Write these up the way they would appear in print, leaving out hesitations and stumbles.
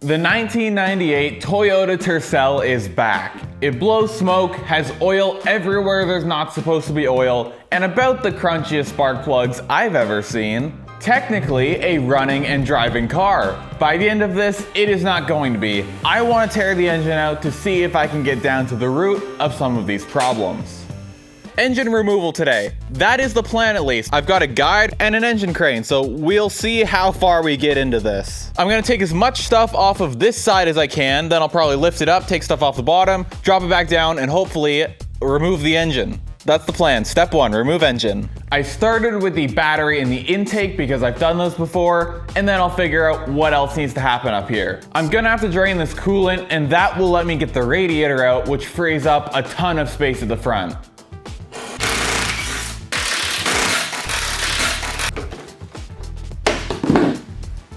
The 1998 Toyota Tercel is back. It blows smoke, has oil everywhere there's not supposed to be oil, and about the crunchiest spark plugs I've ever seen. Technically a running and driving car. By the end of this, it is not going to be. I want to tear the engine out to see if I can get down to the root of some of these problems. Engine removal today. That is the plan at least. I've got a guide and an engine crane, so we'll see how far we get into this. I'm gonna take as much stuff off of this side as I can, then I'll probably lift it up, take stuff off the bottom, drop it back down, and hopefully remove the engine. That's the plan. Step 1, remove engine. I started with the battery and the intake because I've done those before, and then I'll figure out what else needs to happen up here. I'm gonna have to drain this coolant, and that will let me get the radiator out, which frees up a ton of space at the front.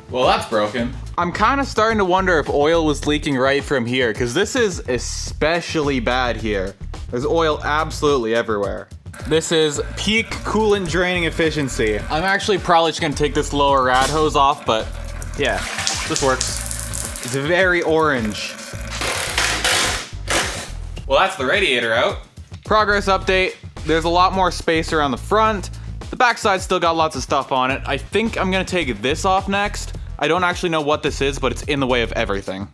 Well, that's broken. I'm kind of starting to wonder if oil was leaking right from here, because this is especially bad here. There's oil absolutely everywhere. This is peak coolant draining efficiency. I'm actually probably just gonna take this lower rad hose off, but yeah, this works. It's very orange. Well, that's the radiator out. Progress update. There's a lot more space around the front. The backside still got lots of stuff on it. I think I'm gonna take this off next. I don't actually know what this is, but it's in the way of everything.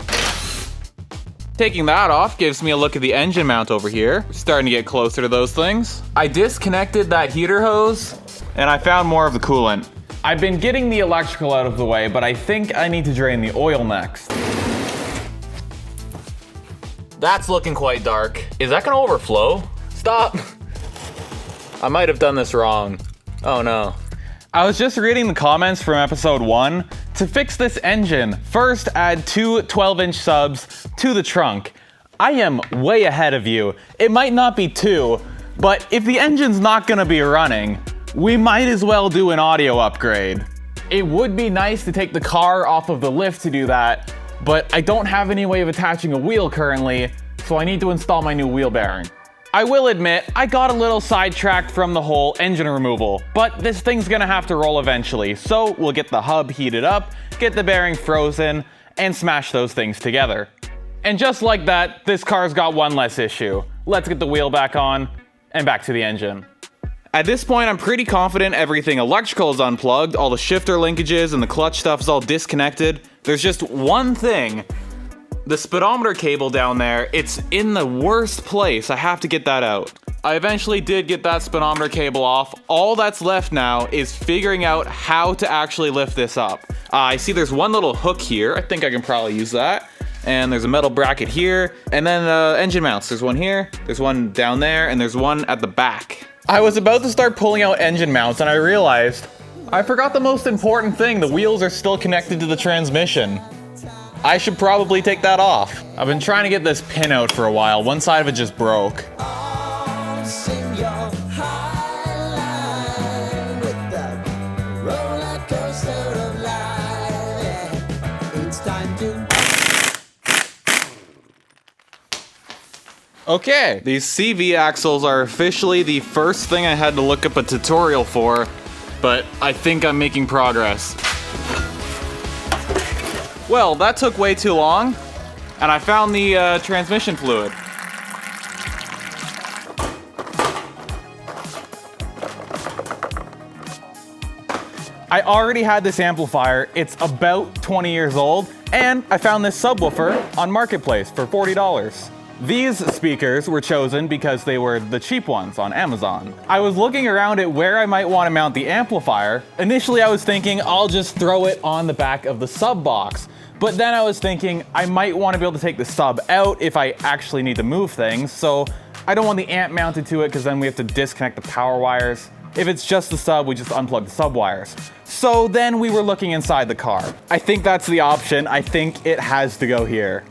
Taking that off gives me a look at the engine mount over here. We're starting to get closer to those things. I disconnected that heater hose, and I found more of the coolant. I've been getting the electrical out of the way, but I think I need to drain the oil next. That's looking quite dark. Is that gonna overflow? Stop! I might have done this wrong. Oh no. I was just reading the comments from episode 1. To fix this engine, first add 2 12-inch subs to the trunk. I am way ahead of you. It might not be 2, but if the engine's not gonna be running, we might as well do an audio upgrade. It would be nice to take the car off of the lift to do that, but I don't have any way of attaching a wheel currently, so I need to install my new wheel bearing. I will admit, I got a little sidetracked from the whole engine removal, but this thing's gonna have to roll eventually, so we'll get the hub heated up, get the bearing frozen, and smash those things together. And just like that, this car's got one less issue. Let's get the wheel back on, and back to the engine. At this point, I'm pretty confident everything electrical is unplugged, all the shifter linkages and the clutch stuff is all disconnected. There's just one thing. The speedometer cable down there, it's in the worst place. I have to get that out. I eventually did get that speedometer cable off. All that's left now is figuring out how to actually lift this up. I see there's one little hook here. I think I can probably use that. And there's a metal bracket here. And then engine mounts. There's one here, there's one down there, and there's one at the back. I was about to start pulling out engine mounts and I realized I forgot the most important thing. The wheels are still connected to the transmission. I should probably take that off. I've been trying to get this pin out for a while. One side of it just broke. Okay, these CV axles are officially the first thing I had to look up a tutorial for, but I think I'm making progress. Well, that took way too long, and I found the transmission fluid. I already had this amplifier. It's about 20 years old, and I found this subwoofer on Marketplace for $40. These speakers were chosen because they were the cheap ones on Amazon. I was looking around at where I might want to mount the amplifier. Initially, I was thinking I'll just throw it on the back of the sub box. But then I was thinking I might want to be able to take the sub out if I actually need to move things, so I don't want the amp mounted to it because then we have to disconnect the power wires. If it's just the sub, we just unplug the sub wires. So then we were looking inside the car. I think that's the option. I think it has to go here.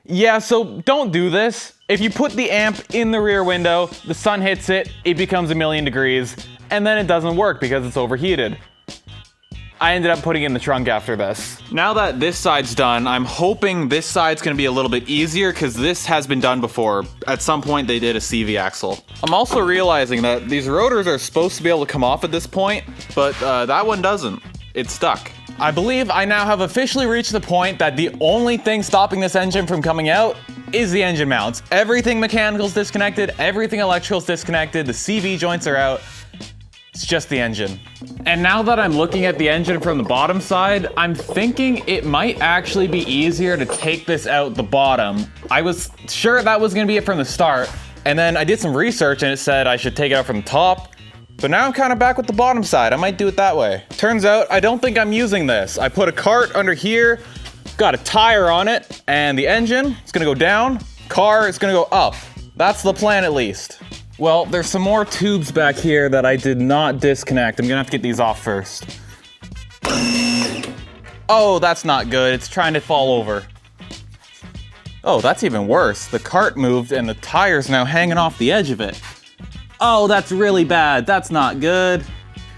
Yeah, so don't do this. If you put the amp in the rear window, the sun hits it, it becomes 1,000,000 degrees, and then it doesn't work because it's overheated. I ended up putting it in the trunk after this. Now that this side's done, I'm hoping this side's gonna be a little bit easier because this has been done before. At some point they did a CV axle. I'm also realizing that these rotors are supposed to be able to come off at this point, but that one doesn't. It's stuck. I believe I now have officially reached the point that the only thing stopping this engine from coming out is the engine mounts. Everything mechanical's disconnected, everything electrical's disconnected, the CV joints are out. It's just the engine. And now that I'm looking at the engine from the bottom side, I'm thinking it might actually be easier to take this out the bottom. I was sure that was gonna be it from the start, and then I did some research and it said I should take it out from the top. But now I'm kind of back with the bottom side. I might do it that way. Turns out I don't think I'm using this. I put a cart under here, got a tire on it, and the engine is gonna go down, car is gonna go up. That's the plan at least. Well, there's some more tubes back here that I did not disconnect. I'm gonna have to get these off first. Oh, that's not good. It's trying to fall over. Oh, that's even worse. The cart moved and the tire's now hanging off the edge of it. Oh, that's really bad. That's not good.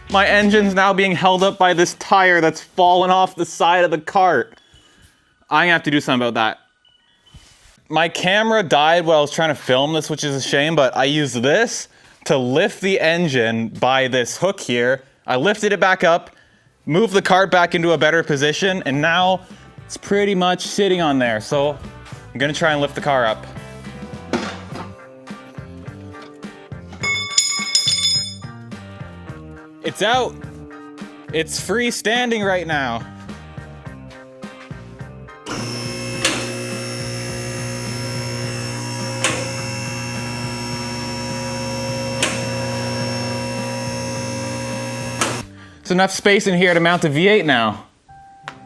My engine's now being held up by this tire that's fallen off the side of the cart. I'm gonna have to do something about that. My camera died while I was trying to film this, which is a shame, but I used this to lift the engine by this hook here. I lifted it back up, moved the cart back into a better position, and now it's pretty much sitting on there. So I'm gonna try and lift the car up. It's out. It's freestanding right now. There's enough space in here to mount a V8 now.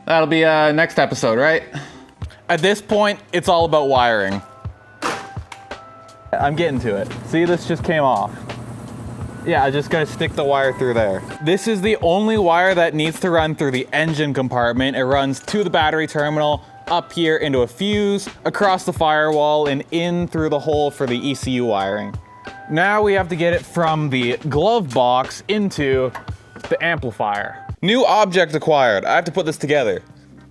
That'll be next episode, right? At this point, it's all about wiring. I'm getting to it. See, this just came off. Yeah, I just gotta stick the wire through there. This is the only wire that needs to run through the engine compartment. It runs to the battery terminal, up here into a fuse, across the firewall, and in through the hole for the ECU wiring. Now we have to get it from the glove box into the amplifier. New object acquired. I have to put this together.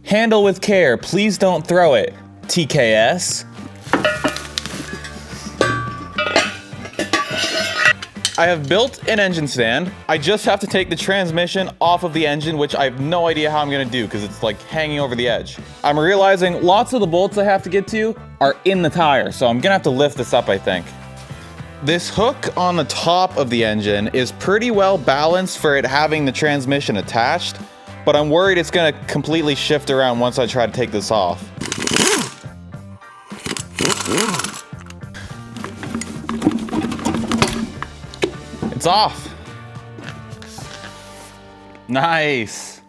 Handle with care. Please don't throw it. TKS. I have built an engine stand. I just have to take the transmission off of the engine, which I have no idea how I'm gonna do because it's like hanging over the edge. I'm realizing lots of the bolts I have to get to are in the tire, so I'm gonna have to lift this up, I think. This hook on the top of the engine is pretty well balanced for it having the transmission attached, but I'm worried it's gonna completely shift around once I try to take this off. It's off. Nice.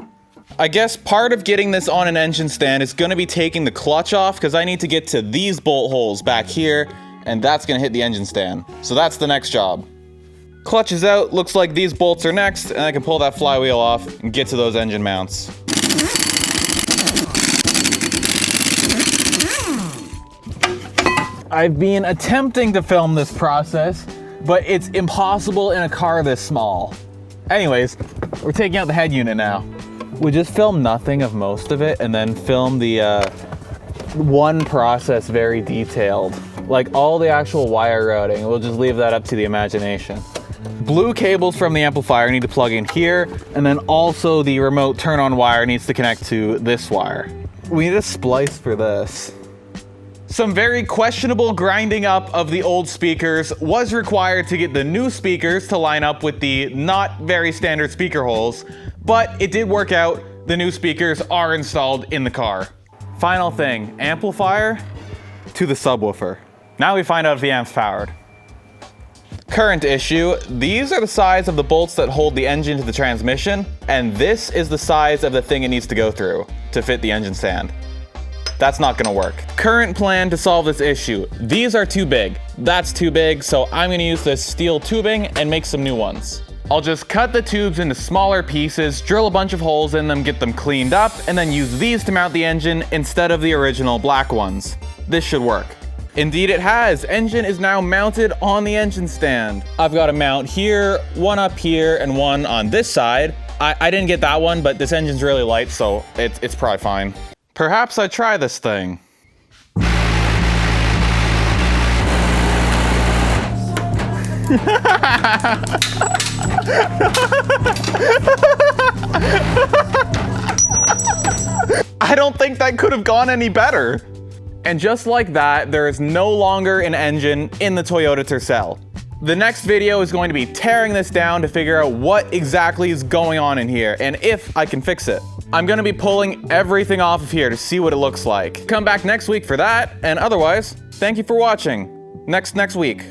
I guess part of getting this on an engine stand is gonna be taking the clutch off because I need to get to these bolt holes back here, and that's gonna hit the engine stand. So that's the next job. Clutch is out, looks like these bolts are next, and I can pull that flywheel off and get to those engine mounts. I've been attempting to film this process, but it's impossible in a car this small. Anyways, we're taking out the head unit now. We just film nothing of most of it and then film the one process very detailed. Like all the actual wire routing, we'll just leave that up to the imagination. Blue cables from the amplifier need to plug in here, and then also the remote turn on wire needs to connect to this wire. We need a splice for this. Some very questionable grinding up of the old speakers was required to get the new speakers to line up with the not very standard speaker holes, but it did work out. The new speakers are installed in the car. Final thing, amplifier to the subwoofer. Now we find out if the amp's powered. Current issue, these are the size of the bolts that hold the engine to the transmission, and this is the size of the thing it needs to go through to fit the engine stand. That's not gonna work. Current plan to solve this issue. These are too big. That's too big, so I'm gonna use this steel tubing and make some new ones. I'll just cut the tubes into smaller pieces, drill a bunch of holes in them, get them cleaned up, and then use these to mount the engine instead of the original black ones. This should work. Indeed it has. Engine is now mounted on the engine stand. I've got a mount here, one up here, and one on this side. I didn't get that one, but this engine's really light, so it's probably fine. Perhaps I try this thing. I don't think that could have gone any better. And just like that, there is no longer an engine in the Toyota Tercel. The next video is going to be tearing this down to figure out what exactly is going on in here and if I can fix it. I'm gonna be pulling everything off of here to see what it looks like. Come back next week for that, and otherwise, thank you for watching. Next week.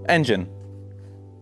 Engine.